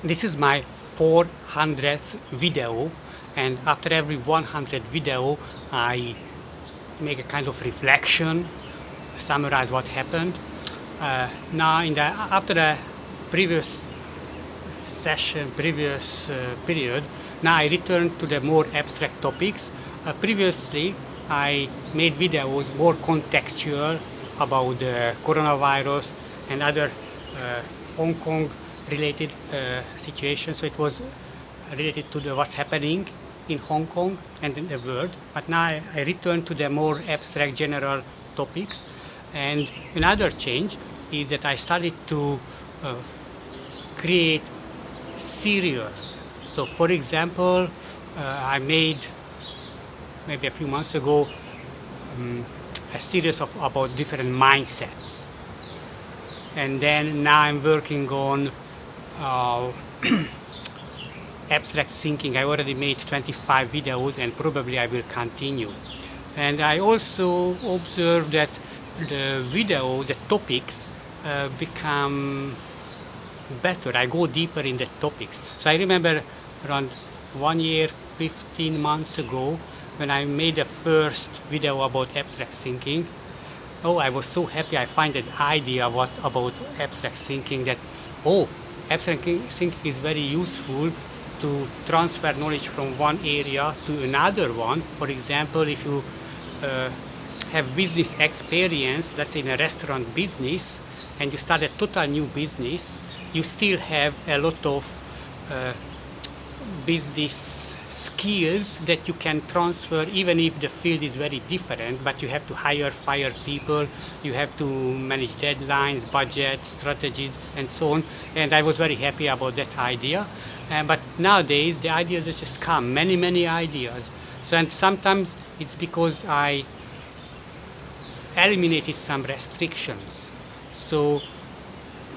This is my 400th video, and after every 100 video I make a kind of reflection, summarize what happened. Now after the previous session, period, now I return to the more abstract topics. Previously I made videos more contextual about the coronavirus and other Hong Kong related situations. So it was related to what's happening in Hong Kong and in the world. But now I return to the more abstract general topics. And another change is that I started to create series. So for example, I made maybe a few months ago a series about different mindsets. And then now I'm working on abstract thinking. I already made 25 videos and probably I will continue. And I also observed that the videos, the topics become better. I go deeper in the topics. So I remember around 1 year, 15 months ago, when I made the first video about abstract thinking. Oh, I was so happy. I find that idea about abstract thinking, that abstract thinking is very useful to transfer knowledge from one area to another one. For example, if you have business experience, let's say in a restaurant business, and you start a total new business, you still have a lot of business skills that you can transfer even if the field is very different, but you have to fire people, you have to manage deadlines, budget, strategies, and so on. And I was very happy about that idea. But nowadays the ideas just come, many ideas. So, and sometimes it's because I eliminated some restrictions. So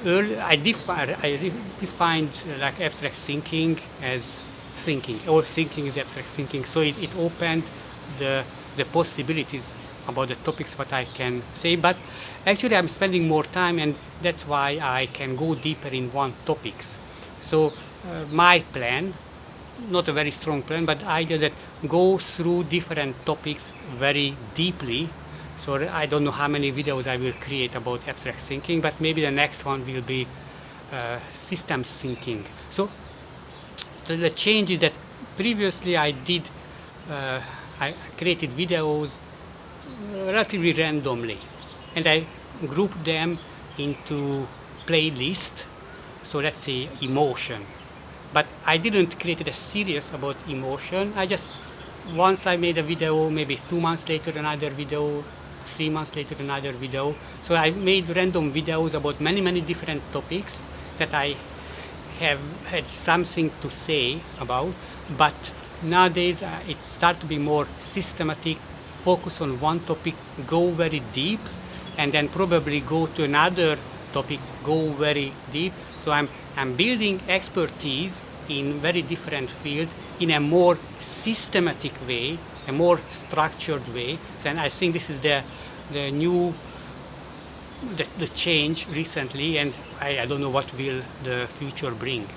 I defined like abstract thinking as thinking. All thinking is abstract thinking. So it opened the possibilities about the topics what I can say. But actually I'm spending more time, and that's why I can go deeper in one topics. So my plan, not a very strong plan, but idea that go through different topics very deeply. So I don't know how many videos I will create about abstract thinking, but maybe the next one will be systems thinking. So the change is that previously I created videos relatively randomly, and I grouped them into playlist. So let's say emotion, but I didn't create a series about emotion. Once I made a video, maybe 2 months later another video, 3 months later another video. So I made random videos about many different topics that I have had something to say about. But nowadays it starts to be more systematic, focus on one topic, go very deep, and then probably go to another topic, go very deep. So I'm building expertise in very different field in a more systematic way, a more structured way. So, and I think this is the change recently, and I don't know what will the future bring.